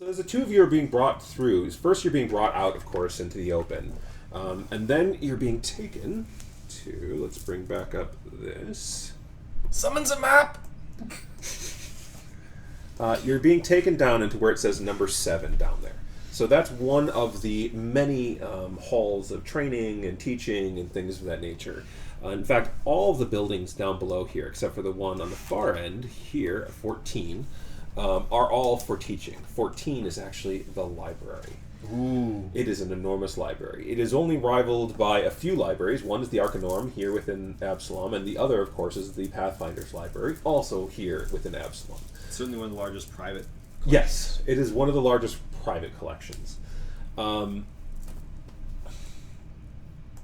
So as the two of you are being brought through, first you're being brought out, of course, into the open. And then you're being taken to, let's bring back up this. Summons a map! You're being taken down into where it says number 7 down there. So that's one of the many halls of training and teaching and things of that nature. In fact, all of the buildings down below here, except for the one on the far end here, 14, are all for teaching. 14 is actually the library. Ooh. It is an enormous library. It is only rivaled by a few libraries. One is the Arcanorm here within Absalom, and the other, of course, is the Pathfinder's Library, also here within Absalom. Certainly one of the largest private collections. Yes, it is one of the largest private collections.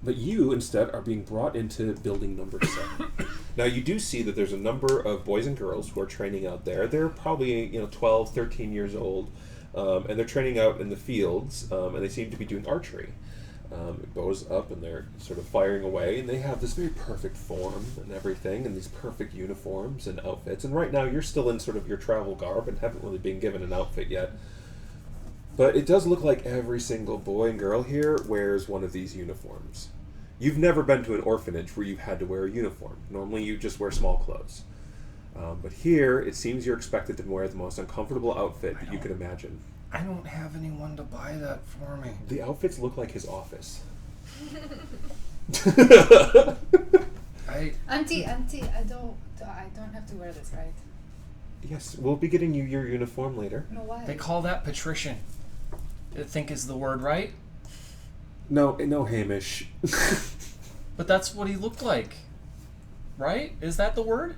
But you, instead, are being brought into building number 7. Now, you do see that there's a number of boys and girls who are training out there. They're probably 12, 13 years old, and they're training out in the fields, and they seem to be doing archery. It bows up, and they're sort of firing away, and they have this very perfect form and everything, and these perfect uniforms and outfits. And right now, you're still in sort of your travel garb and haven't really been given an outfit yet. But it does look like every single boy and girl here wears one of these uniforms. You've never been to an orphanage where you've had to wear a uniform. Normally you just wear small clothes. But here, it seems you're expected to wear the most uncomfortable outfit that you could imagine. I don't have anyone to buy that for me. The outfits look like his office. Auntie, I don't have to wear this, right? Yes, we'll be getting you your uniform later. No, why? They call that patrician. I think is the word, right? No, Hamish. But that's what he looked like. Right? Is that the word?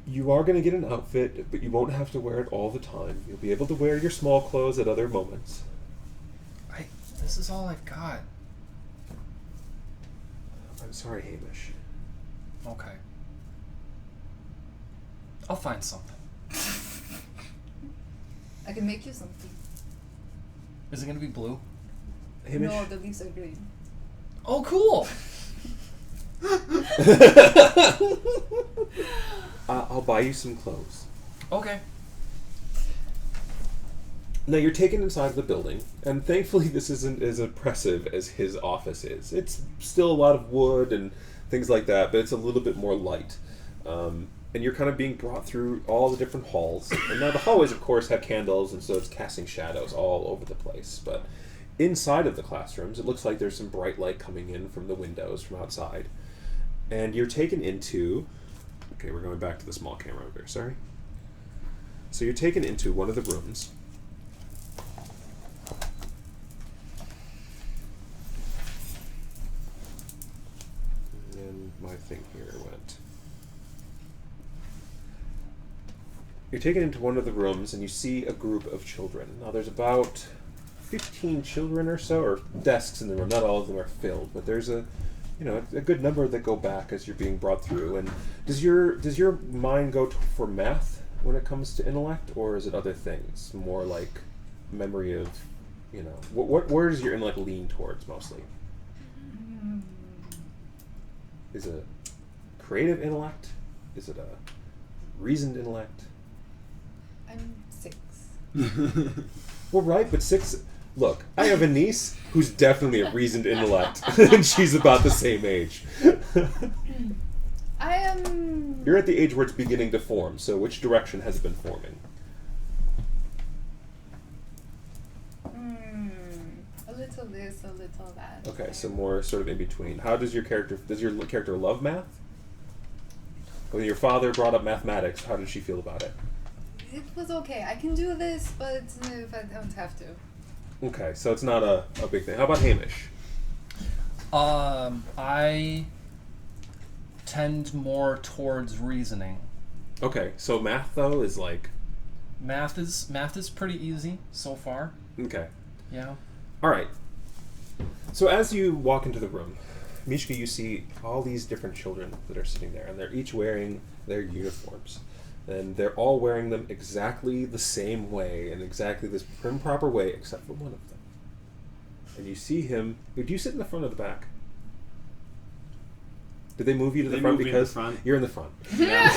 You are going to get an outfit, but you won't have to wear it all the time. You'll be able to wear your small clothes at other moments. This is all I've got. I'm sorry, Hamish. Okay. I'll find something. I can make you something. Is it going to be blue? Hamish? No, the leaves are green. Oh, cool! I'll buy you some clothes. Okay. Now, you're taken inside the building, and thankfully this isn't as oppressive as his office is. It's still a lot of wood and things like that, but it's a little bit more light. And you're kind of being brought through all the different halls. And now the hallways, of course, have candles, and so it's casting shadows all over the place. But inside of the classrooms, it looks like there's some bright light coming in from the windows from outside. And you're taken into... Okay, we're going back to the small camera over here, sorry. So you're taken into one of the rooms. And my thing here went... You're taken into one of the rooms and you see a group of children. Now there's about 15 children or so, or desks in the room. Not all of them are filled, but there's a good number that go back as you're being brought through. And does your mind go for math when it comes to intellect, or is it other things? More like memory of, where does your intellect lean towards mostly? Is it creative intellect? Is it a reasoned intellect? I'm 6. Well, right, but 6... Look, I have a niece who's definitely a reasoned intellect, and she's about the same age. I am... You're at the age where it's beginning to form, so which direction has it been forming? A little this, a little that. Okay, so more sort of in between. Does your character love math? When your father brought up mathematics, how did she feel about it? It was okay. I can do this, but if I don't have to. Okay, so it's not a big thing. How about Hamish? I tend more towards reasoning. Okay, so math though is like... Math is pretty easy so far. Okay. Yeah. Alright. So as you walk into the room, Mishka, you see all these different children that are sitting there, and they're each wearing their uniforms. And they're all wearing them exactly the same way, in exactly this prim proper way, except for one of them. And you see him... Do you sit in the front or the back? Did they move you to the front because front. you're in the front? Yeah.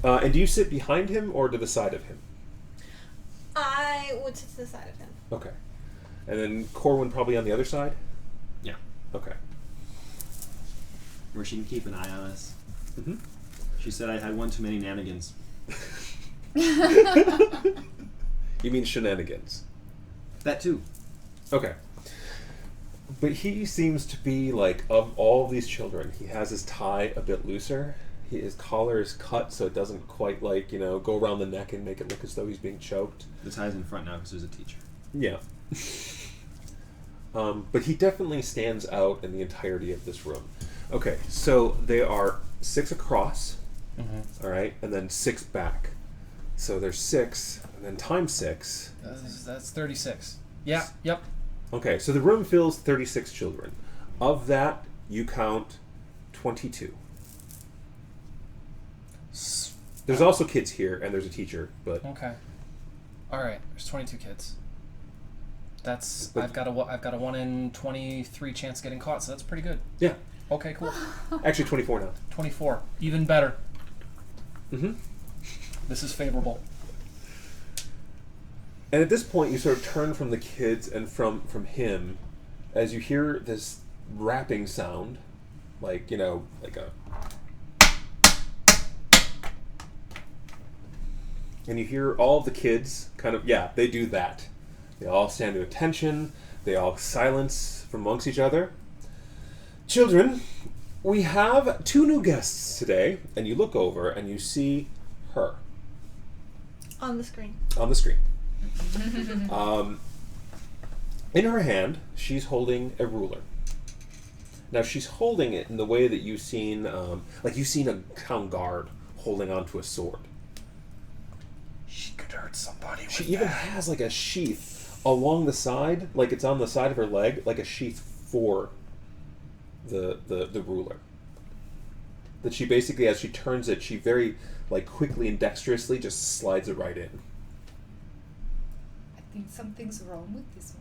And do you sit behind him or to the side of him? I would sit to the side of him. Okay. And then Corwin probably on the other side? Yeah. Okay. Where she can keep an eye on us. Mm-hmm. She said I had one too many nanigans. You mean shenanigans? That too. Okay. But he seems to be, like, of all these children, he has his tie a bit looser. His collar is cut so it doesn't quite, like, go around the neck and make it look as though he's being choked. The tie's in front now because there's a teacher. Yeah. But he definitely stands out in the entirety of this room. Okay, so they are 6 across, all right, and then 6 back. So there's 6, and then times 6. That's 36. Yeah, yep. Okay, so the room fills 36 children. Of that, you count 22. There's also kids here, and there's a teacher, but... Okay. All right, there's 22 kids. I've got a 1 in 23 chance of getting caught, so that's pretty good. Yeah. Okay, cool. Actually, 24 now. 24, even better. Mm-hmm. This is favorable. And at this point, you sort of turn from the kids and from him as you hear this rapping sound, like a... And you hear all the kids kind of, they do that. They all stand to attention. They all silence from amongst each other. Children, we have 2 new guests today. And you look over and you see her. On the screen. On the screen. In her hand, she's holding a ruler. Now, she's holding it in the way that you've seen, like you've seen a town guard holding onto a sword. She could hurt somebody with She even has like a sheath along the side, like it's on the side of her leg, like a sheath for the ruler. That she basically, as she turns it, she very like quickly and dexterously just slides it right in. I think something's wrong with this one.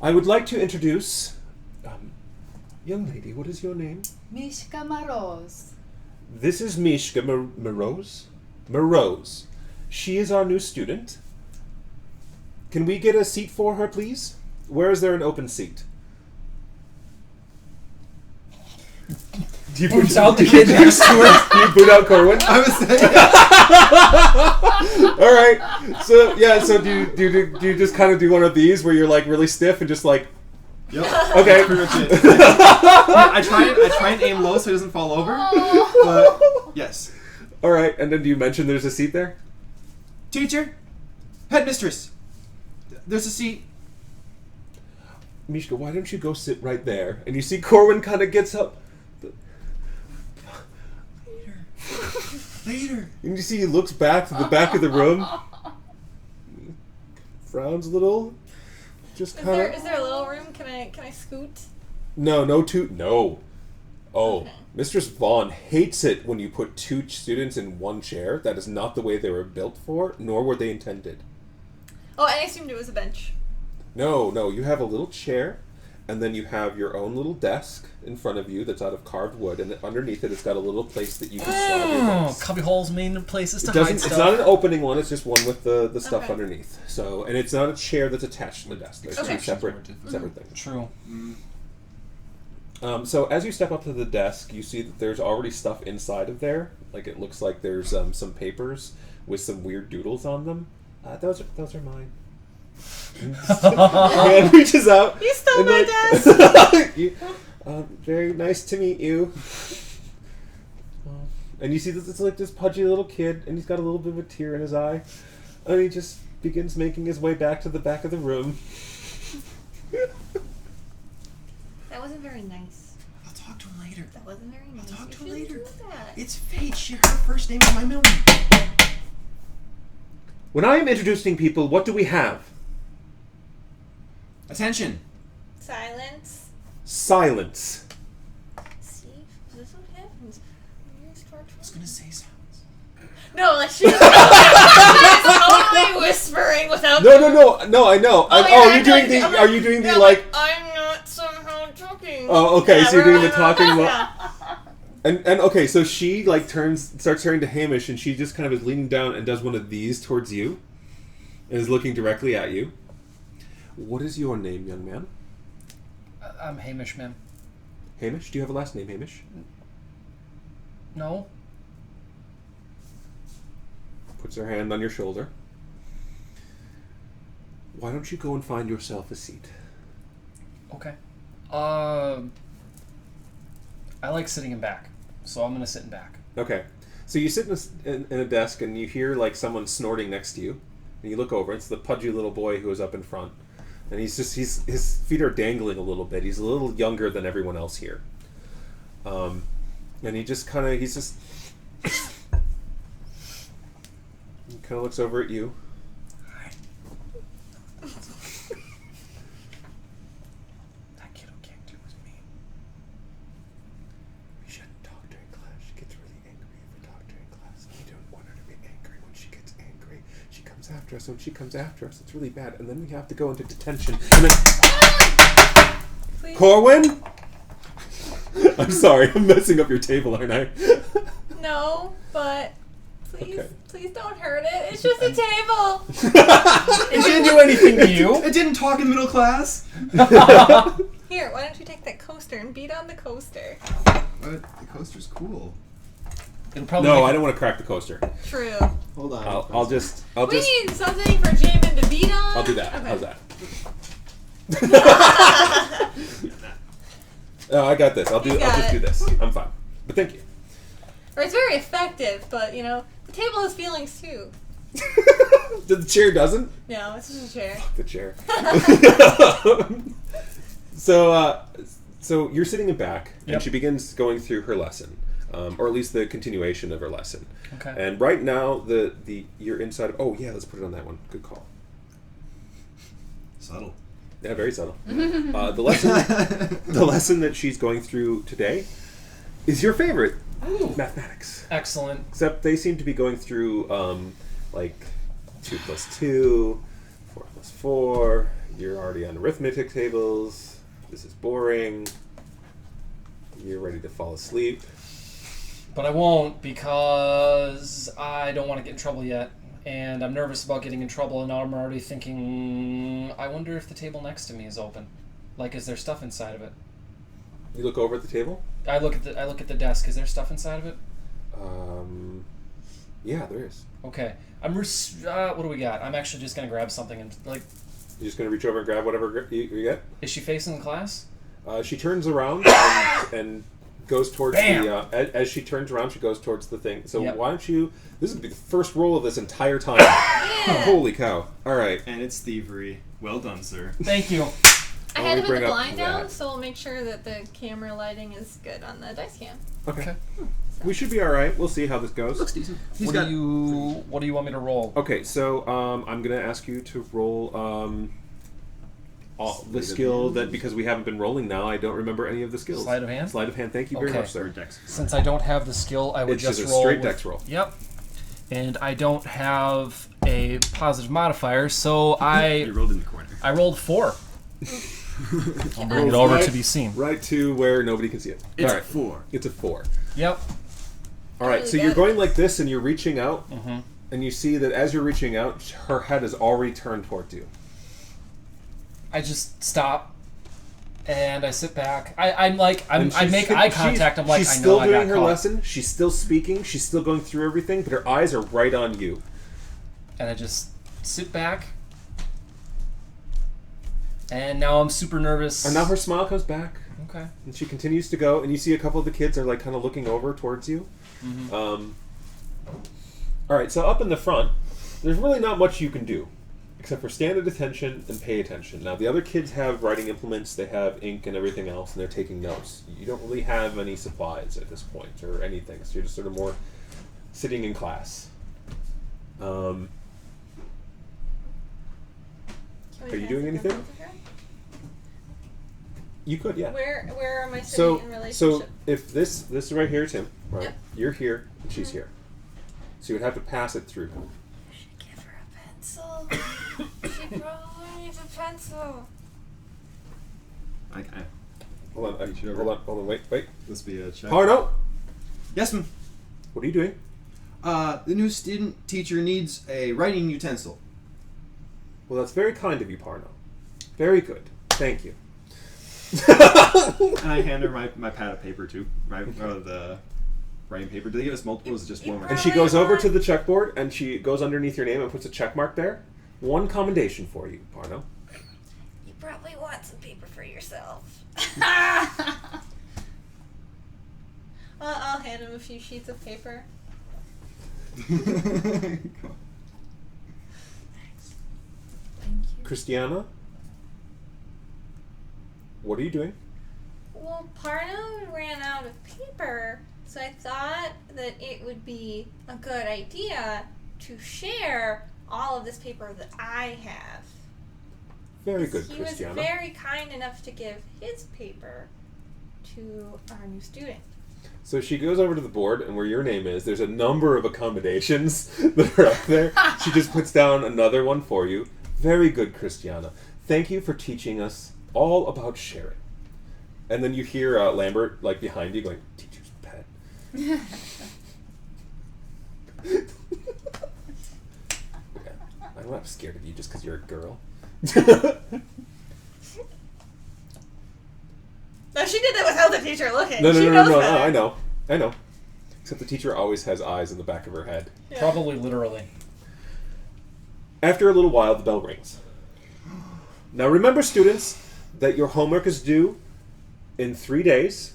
I would like to introduce, young lady, what is your name? Mishka Maros. This is Mishka Morose. Morose. She is our new student. Can we get a seat for her, please? Where is there an open seat? Do you boots out the kid next to her. Do you boot out Corwin? I was saying. All right. So do you just kind of do one of these where you're like really stiff and just like. Yep. Okay. Pretty much it. I try and aim low so he doesn't fall over. But yes. All right. And then do you mention there's a seat there? Teacher, headmistress, there's a seat. Mishka, why don't you go sit right there? And you see Corwin kind of gets up. Later. And you see he looks back to the back of the room. Frowns a little. Just kind of. Is there a little room? Can I scoot? No. Oh, Mistress Vaughn hates it when you put 2 students in one chair. That is not the way they were built for, nor were they intended. Oh, I assumed it was a bench. No, you have a little chair, and then you have your own little desk in front of you that's out of carved wood, and underneath it it's got a little place that you can slide your desk. Cubby holes mean places to hide stuff. It's not an opening one, it's just one with the stuff Okay. underneath. So, and it's not a chair that's attached to the desk. There's Okay. 2 separate things. True. So as you step up to the desk, you see that there's already stuff inside of there. Like it looks like there's some papers with some weird doodles on them. Those are mine. Man reaches out. You stole and my desk. Very nice to meet you. And you see that it's like this pudgy little kid, and he's got a little bit of a tear in his eye, and he just begins making his way back to the back of the room. That wasn't very nice. I'll talk to him later. That wasn't very nice. I'll talk to her You shouldn't later. do that. It's fate. Her first name is my middle name. When I am introducing people, what do we have? Attention. Silence. Silence. See, is this what happens when you start I was gonna say sounds. No, like she's only whispering without. No, I know. yeah, you're doing the. I'm Are you doing the yeah, like? I'm not somehow talking. Oh, okay. Yeah, so you're doing the we're- talking. yeah. And okay, so she like starts turning to Hamish, and she just kind of is leaning down and does one of these towards you, and is looking directly at you. What is your name, young man? I'm Hamish, ma'am. Hamish? Do you have a last name, Hamish? No. Puts her hand on your shoulder. Why don't you go and find yourself a seat? Okay. I like sitting in back, so I'm gonna sit in back. Okay. So you sit in a desk and you hear like someone snorting next to you, and you look over. It's the pudgy little boy who is up in front, and his feet are dangling a little bit. He's a little younger than everyone else here, and he kind of looks over at you. That kiddo kicked it was me. We shouldn't talk during class. She gets really angry if we talk during class. We don't want her to be angry. When she gets angry, she comes after us. When she comes after us, it's really bad. And then we have to go into detention. And then... Please. Corwin? I'm sorry. I'm messing up your table, aren't I? No, but please, Okay. please don't hurt it. It's just a table. It didn't do anything to you. It didn't talk in middle class. Here, why don't you take that coaster and beat on the coaster? What? The coaster's cool. It'll probably No, make I don't want to crack the coaster. True. Hold on. I'll just. We need something for Jamin to beat on. I'll do that. Okay. How's that? Oh, I got this. I'll You got just it. do this. I'm fine. But thank you. Or it's very effective, but you know, the table has feelings too. The chair doesn't. No, it's just a chair. The chair. So you're sitting in back, and Yep. she begins going through her lesson, or at least the continuation of her lesson. Okay. And right now, you're inside of. Oh yeah, let's put it on that one. Good call. Subtle. Yeah, very subtle. The lesson that she's going through today is your favorite, mathematics. Excellent. Except they seem to be going through like 2 + 2, 4 + 4. You're already on arithmetic tables. This is boring. You're ready to fall asleep. But I won't because I don't want to get in trouble yet. And I'm nervous about getting in trouble, and now I'm already thinking, I wonder if the table next to me is open. Like, is there stuff inside of it? You look over at the table. I look at the desk. Is there stuff inside of it? Yeah, there is. Okay. What do we got? I'm actually just gonna grab something and like. You're just gonna reach over and grab whatever you get. Is she facing the class? She turns around and goes towards Bam! as she turns around, she goes towards the thing. So Yep. why don't you? This is gonna be the first roll of this entire time. Holy cow! All right. And it's thievery. Well done, sir. Thank you. I Why had don't to we put the bring up blind down, that? so we'll make sure that the camera lighting is good on the dice cam. Okay. We should be all right. We'll see how this goes. Looks decent. What do you want me to roll? Okay, so I'm gonna ask you to roll the skill that, because we haven't been rolling now, I don't remember any of the skills. Sleight of hand? Sleight of hand. Thank you very Okay. much, sir. Dex. Since I don't have the skill, I would It's just a roll straight with- dex roll. Yep. And I don't have a positive modifier, so You rolled in the corner. I rolled 4. I'll bring it Roll over right- to be seen. Right to where nobody can see it. It's all right. 4. It's a 4. Yep. All right, Really so you're good. going like this, and you're reaching out, Mm-hmm. and you see that as you're reaching out, her head is already turned towards you. I just stop and I sit back. I And make she's- eye contact. I'm like, she's I know still I doing got her caught. lesson. She's still speaking. She's still going through everything, but her eyes are right on you. And I just sit back. And now I'm super nervous. And now her smile comes back, Okay. and she continues to go. And you see a couple of the kids are like kind of looking over towards you. Mm-hmm. All right, so up in the front, there's really not much you can do, except for stand at attention and pay attention. Now, the other kids have writing implements, they have ink and everything else, and they're taking notes. You don't really have any supplies at this point, or anything, so you're just sort of more sitting in class. Can we Are you pass doing it anything? down to her? You could, yeah. Where am I sitting So, in relationship? so if this right here is him, right? Yep. You're here, and she's here. So you would have to pass it through him. Give her a pencil. She probably needs a pencil. Okay. Hold on, wait. This be a check. Oh, no! Yes, ma'am. What are you doing? The new student teacher needs a writing utensil. Well, that's very kind of you, Parno. Very good. Thank you. And I hand her my pad of paper too. The writing paper. Do they give us multiple? Or is it just one? And she goes over to the checkboard and she goes underneath your name and puts a check mark there. One commendation for you, Parno. You probably want some paper for yourself. I'll hand him a few sheets of paper. Thank you. Christiana? What are you doing? Well, Parno ran out of paper, so I thought that it would be a good idea to share all of this paper that I have. Very good, He Christiana. was very kind enough to give his paper to our new student. So she goes over to the board, and where your name is, there's a number of accommodations that are up there. She just puts down another one for you. Very good, Christiana. Thank you for teaching us all about sharing. And then you hear Lambert, like, behind you going, teacher's pet. Yeah, I'm not scared of you just because you're a girl. No, she did that without the teacher looking. No, she knows better. I know. Except the teacher always has eyes in the back of her head. Yeah. Probably literally. After a little while, the bell rings. Now remember, students, that your homework is due in 3 days,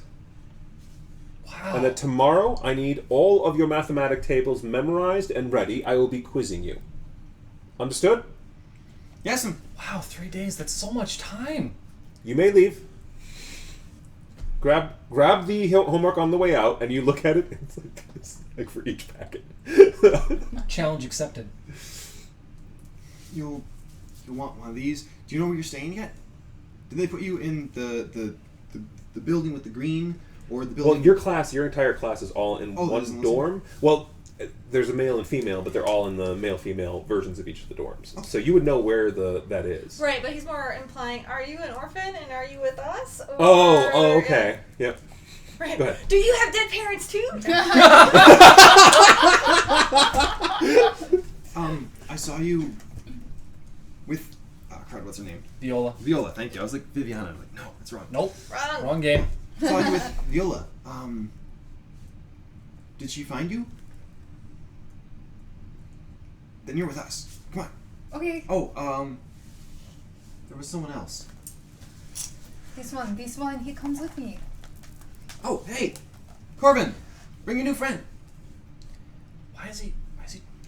Wow. and that tomorrow I need all of your mathematic tables memorized and ready. I will be quizzing you. Understood? Yes, ma'am. Wow, 3 days. That's so much time. You may leave. Grab the homework on the way out, and you look at it. It's like this, like for each packet. Challenge accepted. You'll want one of these. Do you know where you're staying yet? Did they put you in the building with the green, or the building? Well, your entire class is all in Oh, there's one one dorm. Well, there's a male and female, but they're all in the male-female versions of each of the dorms. Okay. So you would know where that is. Right, but he's more implying, are you an orphan and are you with us? Or, Oh, okay. Yep. Right. Go ahead. Do you have dead parents too? I saw you with. Crud, what's her name? Viola. Viola. Thank you. I was like Viviana. I'm like, no, that's wrong. Nope. Wrong. Wrong game. I saw you with Viola. Did she find you? Then you're with us. Come on. Okay, Oh, there was someone else. this one, he comes with me. Oh, hey, Corbin, bring your new friend. Why is he?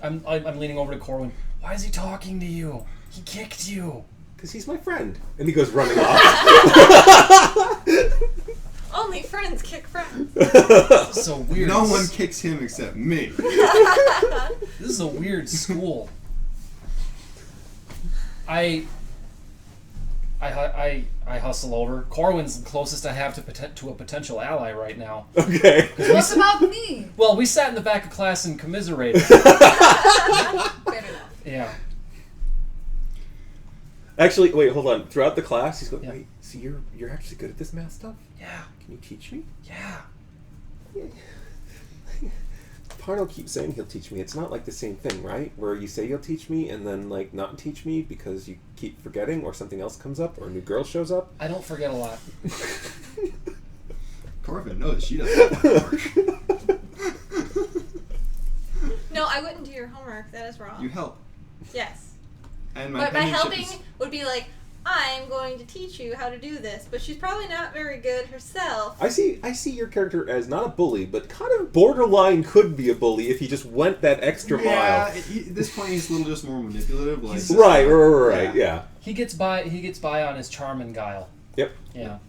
I'm leaning over to Corwin. Why is he talking to you? He kicked you. Because he's my friend. And he goes running off. Only friends kick friends. This is so weird. No one kicks him except me. This is a weird school. I hustle over. Corwin's the closest I have to a potential ally right now. Okay. What about me? Well, we sat in the back of class and commiserated. Fair enough. Yeah. Actually, wait, hold on. Throughout the class, he's going, Yeah. wait, so you're actually good at this math stuff? Yeah. Can you teach me? Yeah. Parno keeps saying he'll teach me. It's not like the same thing, right? Where you say you'll teach me and then like not teach me because you keep forgetting or something else comes up or a new girl shows up. I don't forget a lot. Corbin knows she doesn't have homework. No, I wouldn't do your homework. That is wrong. You help. Yes. And my But by penmanship helping is- would be like, I'm going to teach you how to do this. But she's probably not very good herself. I see your character as not a bully, but kind of borderline could be a bully if he just went that extra Yeah, mile. at this point he's a little just more manipulative. Like, Right, yeah. He gets by on his charm and guile. Yep. Yeah.